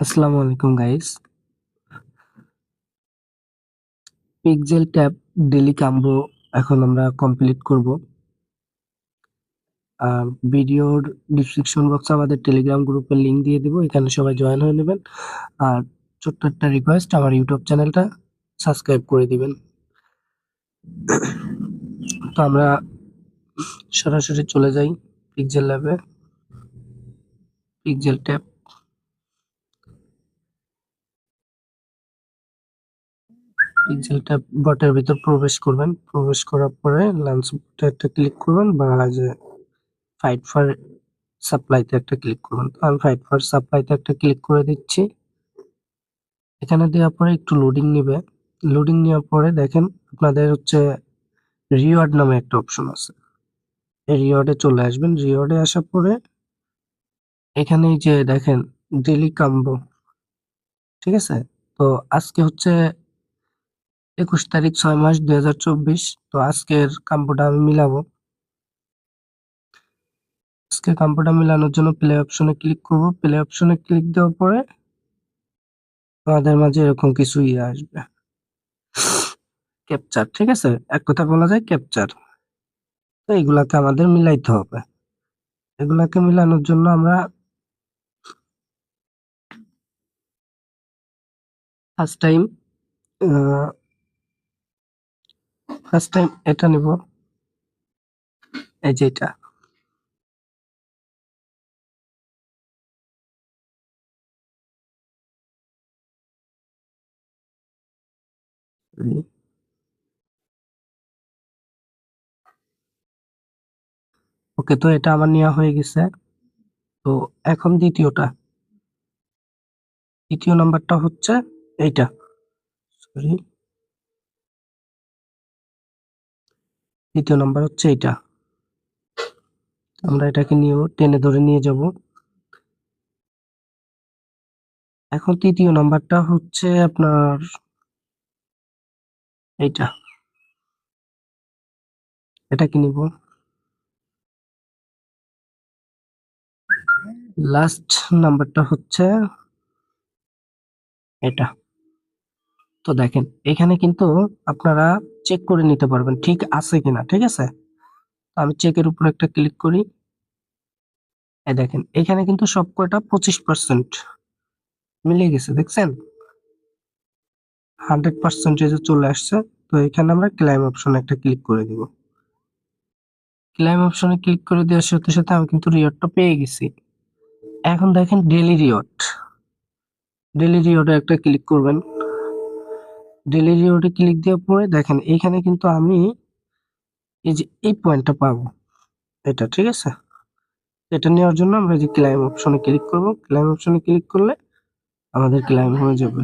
আসসালামু আলাইকুম guys. Pixel tab daily combo এখন আমরা কমপ্লিট করব। আর ভিডিওর ডিসক্রিপশন বক্সে আমাদের টেলিগ্রাম গ্রুপের লিংক দিয়ে দিব, এখানে সবাই জয়েন হয়ে নেবেন। আর ছোট্ট একটা রিকোয়েস্ট, আমার ইউটিউব চ্যানেলটা সাবস্ক্রাইব করে দিবেন। তো আমরা সরাসরি চলে যাই পিক্সেল ল্যাবে। পিক্সেল ট্যাব, পিক্সেল ট্যাব বটের ভিতর প্রবেশ করবেন। প্রবেশ করার পরে লঞ্চ একটা ক্লিক করবেন, বা যে ফাইট ফর সাপ্লাইতে একটা ক্লিক করবেন। তো আমি ফাইট ফর সাপ্লাইতে একটা ক্লিক করে দিচ্ছি। এখানে দেওয়ার পরে একটু লোডিং নেবে। লোডিং নেওয়ার পরে দেখেন আপনাদের হচ্ছে রিওয়ার্ড নামে একটা অপশন আছে। এই রিওয়ার্ডে চলে আসবেন। রিওয়ার্ডে আসার পরে এখানে এই যে দেখেন ডেলি কাম্বো, ঠিক আছে। তো আজকে হচ্ছে 21 তারিখ 6 মাস 2024। তো আজকের কাম্বোটা আমি মিলাবো। আজকে কাম্বোটা মিলানোর জন্য প্লে অপশনে ক্লিক করব। প্লে অপশনে ক্লিক দেওয়ার পরে আমাদের মাঝে এরকম কিছু আসবে, ক্যাপচার, ঠিক আছে। এক কথা বলা যায় ক্যাপচার। তো এগুলাকে আমাদের মিলাইতে হবে। এগুলাকে মিলানোর জন্য আমরা ফার্স্ট টাইম এটা নিব, এই যে এটা। ওকে, তো এটা আমার নেওয়া হয়ে গেছে। তো এখন দ্বিতীয় নাম্বারটা হচ্ছে এইটা। সরি, দ্বিতীয় নাম্বার হচ্ছে এইটা। আমরা এটাকে নিয়ে টেনে ধরে নিয়ে যাব। এখন তৃতীয় নাম্বারটা হচ্ছে আপনার এইটা। এটা কি নিব। লাস্ট নাম্বারটা হচ্ছে এটা। তো দেখেন এখানে কিন্তু আপনারা চেক করে নিতে পারবেন ঠিক আছে কিনা, ঠিক আছে। তো আমি চেকের উপর একটা ক্লিক করি। এই দেখেন এখানে কিন্তু সবকটা 25% মিলে গেছে, দেখছেন 100%-এ চলে আসছে। তো এখানে আমরা ক্লাইম অপশনে একটা ক্লিক করে দিব। ক্লাইম অপশনে ক্লিক করে দেওয়ার সাথে সাথে আমি কিন্তু রিওয়ার্ডটা পেয়ে গেছি। এখন দেখেন ডেলি রিওয়ার্ড, ডেলি রিওয়ার্ডে একটা ক্লিক করবেন। ডেলি রিওয়ার্ডে ক্লিক দেওয়ার পরে দেখেন এইখানে কিন্তু আমি এই যে এই পয়েন্টটা পাবো, এটা, ঠিক আছে। এটা নেওয়ার জন্য আমরা যে ক্লাইম অপশনে ক্লিক করব। ক্লাইম অপশনে ক্লিক করলে আমাদের ক্লাইম হয়ে যাবে।